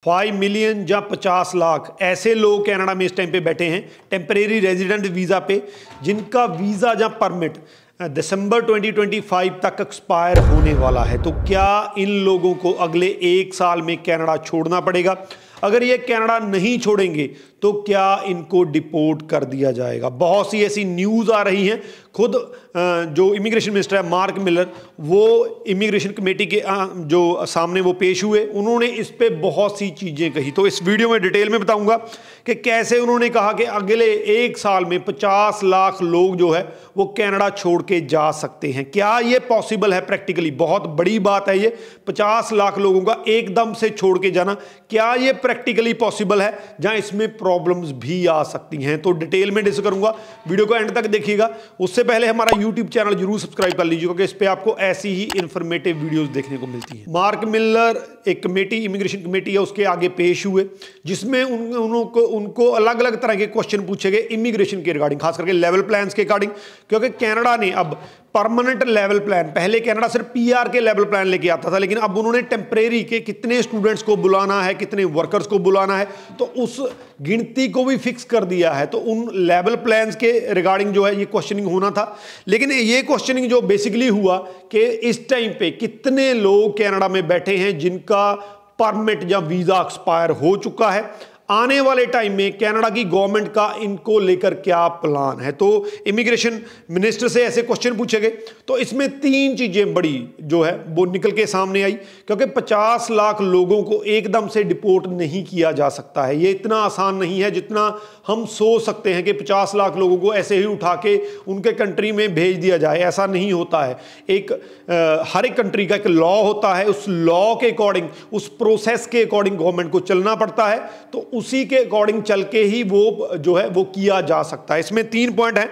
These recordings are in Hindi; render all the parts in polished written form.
5 मिलियन या 50 लाख ऐसे लोग कनाडा में इस टाइम पे बैठे हैं टेम्परेरी रेजिडेंट वीज़ा पे, जिनका वीज़ा या परमिट दिसंबर 2025 तक एक्सपायर होने वाला है। तो क्या इन लोगों को अगले 1 साल में कनाडा छोड़ना पड़ेगा? अगर ये कनाडा नहीं छोड़ेंगे तो क्या इनको डिपोर्ट कर दिया जाएगा? बहुत सी ऐसी न्यूज़ आ रही हैं। खुद जो इमिग्रेशन मिनिस्टर है मार्क मिलर, वो इमिग्रेशन कमेटी के जो सामने वो पेश हुए, उन्होंने इस पे बहुत सी चीज़ें कही। तो इस वीडियो में डिटेल में बताऊंगा कि कैसे उन्होंने कहा कि अगले 1 साल में 50 लाख लोग जो है वो कनाडा छोड़ के जा सकते हैं। क्या ये पॉसिबल है प्रैक्टिकली? बहुत बड़ी बात है ये, 50 लाख लोगों का एकदम से छोड़ के जाना। क्या ये प्रैक्टिकली पॉसिबल है, जहां इसमें प्रॉब्लम्स भी आ सकती हैं? तो डिटेल में डिस्कस करूंगा, वीडियो को एंड तक देखिएगा। उससे पहले हमारा यूट्यूब चैनल जरूर सब्सक्राइब कर लीजिएगा, क्योंकि इस पे आपको ऐसी ही इंफॉर्मेटिव वीडियोस देखने को मिलती हैं। मार्क मिलर एक कमेटी, इमिग्रेशन कमेटी है, उसके आगे पेश हुए, जिसमें उनको अलग अलग तरह के क्वेश्चन पूछे गए इमिग्रेशन के रिगार्डिंग, खास करके लेवल प्लान्स के रिगार्डिंग। क्योंकि कनाडा ने अब परमानेंट लेवल प्लान, पहले कनाडा सिर्फ पीआर के लेवल प्लान लेके आता था, लेकिन अब उन्होंने टेम्परेरी के कितने स्टूडेंट्स को बुलाना है, कितने वर्कर्स को बुलाना है, तो उस गिनती को भी फिक्स कर दिया है। तो उन लेवल प्लान्स के रिगार्डिंग जो है ये क्वेश्चनिंग होना था। लेकिन ये क्वेश्चनिंग जो बेसिकली हुआ कि इस टाइम पे कितने लोग कनाडा में बैठे हैं जिनका परमिट या वीजा एक्सपायर हो चुका है, आने वाले टाइम में कनाडा की गवर्नमेंट का इनको लेकर क्या प्लान है। तो इमिग्रेशन मिनिस्टर से ऐसे क्वेश्चन पूछे गए। तो इसमें 3 चीजें बड़ी जो है वो निकल के सामने आई, क्योंकि 50 लाख लोगों को एकदम से डिपोर्ट नहीं किया जा सकता है। ये इतना आसान नहीं है जितना हम सोच सकते हैं कि 50 लाख लोगों को ऐसे ही उठा के उनके कंट्री में भेज दिया जाए। ऐसा नहीं होता है। हर एक कंट्री का एक लॉ होता है, उस लॉ के अकॉर्डिंग, उस प्रोसेस के अकॉर्डिंग गवर्नमेंट को चलना पड़ता है। तो उसी के अकॉर्डिंग चल के ही वो जो है वो किया जा सकता है। इसमें 3 पॉइंट हैं।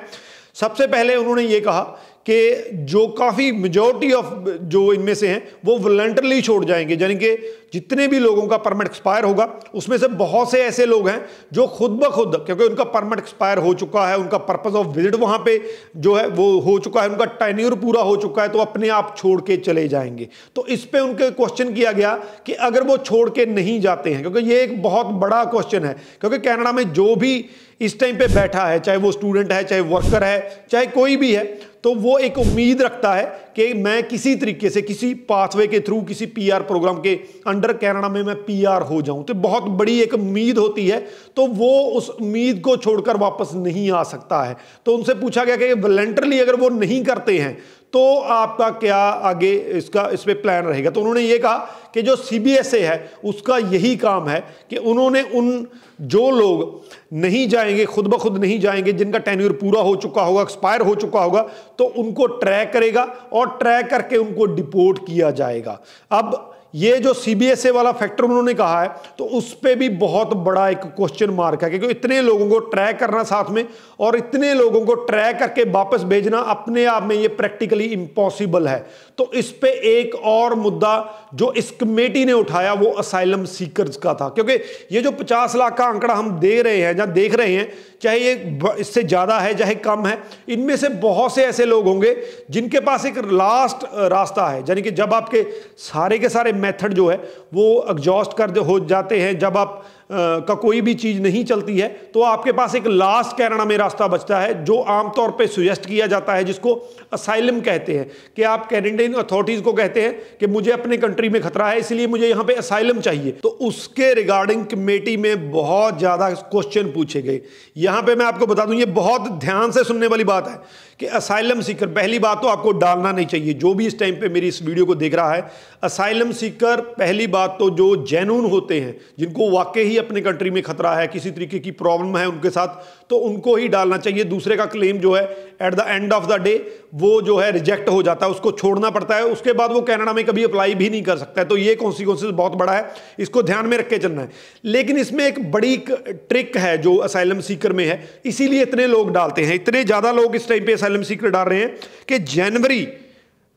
सबसे पहले उन्होंने ये कहा कि जो काफ़ी मेजॉरिटी ऑफ जो इनमें से हैं वो वॉलंटरली छोड़ जाएंगे, यानी कि जितने भी लोगों का परमिट एक्सपायर होगा उसमें से बहुत से ऐसे लोग हैं जो खुद ब खुद, क्योंकि उनका परमिट एक्सपायर हो चुका है, उनका पर्पस ऑफ विजिट वहाँ पे जो है वो हो चुका है, उनका टेन्योर पूरा हो चुका है, तो अपने आप छोड़ के चले जाएंगे। तो इस पे उनके क्वेश्चन किया गया कि अगर वो छोड़ के नहीं जाते हैं, क्योंकि ये एक बहुत बड़ा क्वेश्चन है, क्योंकि कनाडा में जो भी इस टाइम पे बैठा है, चाहे वो स्टूडेंट है, चाहे वर्कर है, चाहे कोई भी है, तो वो एक उम्मीद रखता है कि मैं किसी तरीके से, किसी पाथवे के थ्रू, किसी पीआर प्रोग्राम के अंडर कनाडा में मैं पीआर हो जाऊं। तो बहुत बड़ी एक उम्मीद होती है, तो वो उस उम्मीद को छोड़कर वापस नहीं आ सकता है। तो उनसे पूछा गया कि वॉलंटरली अगर वो नहीं करते हैं तो आपका क्या आगे इस पे प्लान रहेगा। तो उन्होंने ये कहा कि जो सीबीएसए है उसका यही काम है कि उन्होंने उन जो लोग नहीं जाएंगे, खुद ब खुद नहीं जाएंगे, जिनका टेन्योर पूरा हो चुका होगा, एक्सपायर हो चुका होगा, तो उनको ट्रैक करेगा और ट्रैक करके उनको डिपोर्ट किया जाएगा। अब ये जो सीबीएसए वाला फैक्टर उन्होंने कहा है, तो उस पे भी बहुत बड़ा एक क्वेश्चन मार्क है, क्योंकि इतने लोगों को ट्रैक करना साथ में और इतने लोगों को ट्रैक करके वापस भेजना अपने आप में ये प्रैक्टिकली इम्पॉसिबल है। तो इस पे एक और मुद्दा जो इस कमेटी ने उठाया वो असाइलम सीकर्स का था, क्योंकि ये जो 50 लाख का आंकड़ा हम दे रहे हैं या देख रहे हैं, चाहे ये इससे ज्यादा है चाहे कम है, इनमें से बहुत से ऐसे लोग होंगे जिनके पास एक लास्ट रास्ता है, यानी कि जब आपके सारे के सारे मेथड जो है वो एग्जॉस्ट कर हो जाते हैं, जब आप का कोई भी चीज नहीं चलती है, तो आपके पास एक लास्ट कनाडा में रास्ता बचता है, जो आमतौर पे सजेस्ट किया जाता है, जिसको असाइलम कहते हैं। कि आप कैनेडियन अथॉरिटीज को कहते हैं कि मुझे अपने कंट्री में खतरा है, इसलिए मुझे यहां पे असाइलम चाहिए। तो उसके रिगार्डिंग कमेटी में बहुत ज्यादा क्वेश्चन पूछे गए। यहां पे मैं आपको बता दूं, ये बहुत ध्यान से सुनने वाली बात है कि असाइलम सीकर, पहली बात तो आपको डालना नहीं चाहिए, जो भी इस टाइम पे मेरी इस वीडियो को देख रहा है, असाइलम सीकर पहली बात तो जो जेन्युइन होते हैं, जिनको वाकई ही अपने कंट्री में खतरा है, किसी तरीके की प्रॉब्लम है उनके साथ, तो उनको ही डालना चाहिए। दूसरे का क्लेम जो है at the end of the day वो जो है रिजेक्ट हो जाता है, उसको छोड़ना पड़ता है, उसके बाद वो कनाडा में कभी अप्लाई भी नहीं कर सकता है। तो ये कॉन्सिक्वेंसेस बहुत बड़ा है, इसको ध्यान में रख के चलना है। लेकिन इसमें एक बड़ी ट्रिक है जो असाइलम सीकर में है, इसीलिए इतने लोग डालते हैं, इतने ज्यादा लोग इस टाइम पे असाइलम सीकर डाल रहे हैं कि जनवरी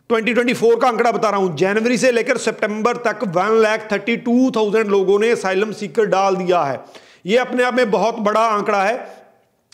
2024 का आंकड़ा बता रहा हूं, जनवरी से लेकर सितंबर तक 1,32,000 लोगों ने असाइलम सीकर डाल दिया है। ये अपने आप में बहुत बड़ा आंकड़ा है,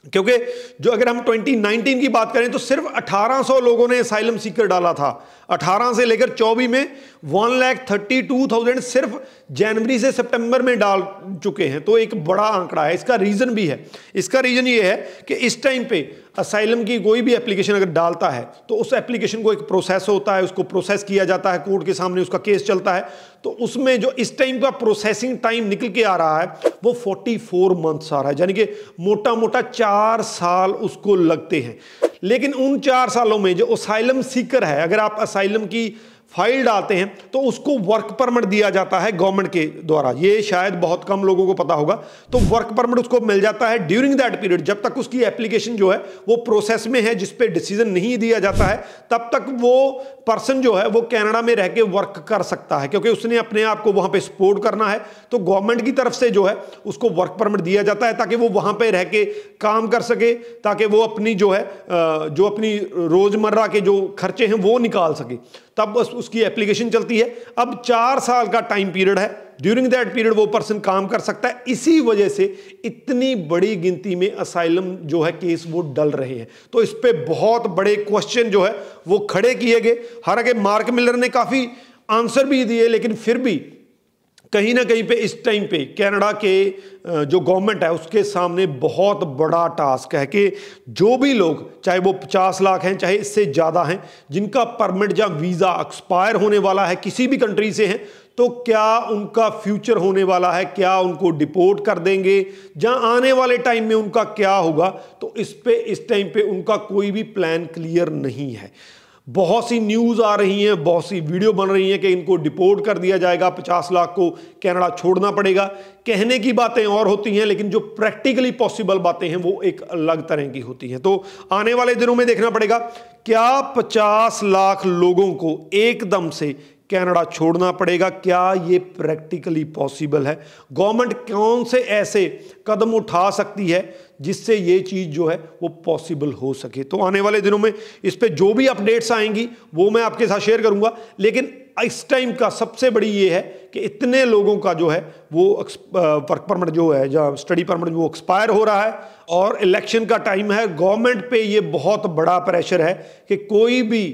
क्योंकि जो अगर हम 2019 की बात करें तो सिर्फ 1800 लोगों ने असाइलम सीकर डाला था। 18 से लेकर 24 में 1,32,000 सिर्फ जनवरी से सितंबर में डाल चुके हैं। तो एक बड़ा आंकड़ा है। इसका रीज़न भी है। इसका रीज़न ये है कि इस टाइम पे असाइलम की कोई भी एप्लीकेशन अगर डालता है तो उस एप्लीकेशन को एक प्रोसेस होता है, उसको प्रोसेस किया जाता है, कोर्ट के सामने उसका केस चलता है। तो उसमें जो इस टाइम का प्रोसेसिंग टाइम निकल के आ रहा है वो 44 मंथ्स आ रहा है, यानी कि मोटा मोटा 4 साल उसको लगते हैं। लेकिन उन 4 सालों में जो असाइलम सीकर है, अगर आप असाइलम की फाइल डालते हैं तो उसको वर्क परमिट दिया जाता है गवर्नमेंट के द्वारा। ये शायद बहुत कम लोगों को पता होगा। तो वर्क परमिट उसको मिल जाता है ड्यूरिंग दैट पीरियड, जब तक उसकी एप्लीकेशन जो है वो प्रोसेस में है, जिस पे डिसीजन नहीं दिया जाता है, तब तक वो पर्सन जो है वो कनाडा में रह के वर्क कर सकता है, क्योंकि उसने अपने आप को वहां पे सपोर्ट करना है। तो गवर्नमेंट की तरफ से जो है उसको वर्क परमिट दिया जाता है ताकि वो वहां पे रह के काम कर सके, ताकि वो अपनी जो है जो अपनी रोजमर्रा के जो खर्चे हैं वो निकाल सके। तब बस उसकी एप्लीकेशन चलती है। अब 4 साल का टाइम पीरियड है, ड्यूरिंग दैट पीरियड वो पर्सन काम कर सकता है। इसी वजह से इतनी बड़ी गिनती में असाइलम जो है केस वो डल रहे हैं। तो इस पे बहुत बड़े क्वेश्चन जो है वो खड़े किए गए। हालांकि मार्क मिलर ने काफी आंसर भी दिए, लेकिन फिर भी कहीं ना कहीं पे इस टाइम पे कनाडा के जो गवर्नमेंट है उसके सामने बहुत बड़ा टास्क है कि जो भी लोग, चाहे वो 50 लाख हैं चाहे इससे ज़्यादा हैं, जिनका परमिट या वीज़ा एक्सपायर होने वाला है, किसी भी कंट्री से हैं, तो क्या उनका फ्यूचर होने वाला है, क्या उनको डिपोर्ट कर देंगे, जहां आने वाले टाइम में उनका क्या होगा। तो इस टाइम पे उनका कोई भी प्लान क्लियर नहीं है। बहुत सी न्यूज़ आ रही हैं, बहुत सी वीडियो बन रही हैं कि इनको डिपोर्ट कर दिया जाएगा, 50 लाख को कनाडा छोड़ना पड़ेगा। कहने की बातें और होती हैं, लेकिन जो प्रैक्टिकली पॉसिबल बातें हैं वो एक अलग तरह की होती हैं। तो आने वाले दिनों में देखना पड़ेगा क्या 50 लाख लोगों को एकदम से कनाडा छोड़ना पड़ेगा, क्या ये प्रैक्टिकली पॉसिबल है। गवर्नमेंट कौन से ऐसे कदम उठा सकती है जिससे ये चीज़ जो है वो पॉसिबल हो सके। तो आने वाले दिनों में इस पे जो भी अपडेट्स आएंगी वो मैं आपके साथ शेयर करूंगा। लेकिन इस टाइम का सबसे बड़ी ये है कि इतने लोगों का जो है वो वर्क परमिट जो है या स्टडी परमिट वो एक्सपायर हो रहा है और इलेक्शन का टाइम है। गवर्नमेंट पे ये बहुत बड़ा प्रेशर है कि कोई भी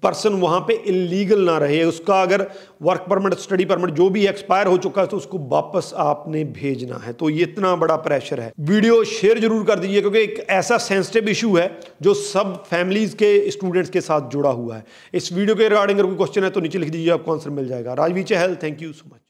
पर्सन वहां पे इलीगल ना रहे। उसका अगर वर्क परमिट, स्टडी परमिट जो भी एक्सपायर हो चुका है तो उसको वापस आपने भेजना है। तो ये इतना बड़ा प्रेशर है। वीडियो शेयर जरूर कर दीजिए, क्योंकि एक ऐसा सेंसिटिव इशू है जो सब फैमिलीज के स्टूडेंट्स के साथ जुड़ा हुआ है। इस वीडियो के रिगार्डिंग अगर कोई क्वेश्चन है तो नीचे लिख दीजिए, आपको आंसर मिल जाएगा। राजवी चहल, थैंक यू सो मच।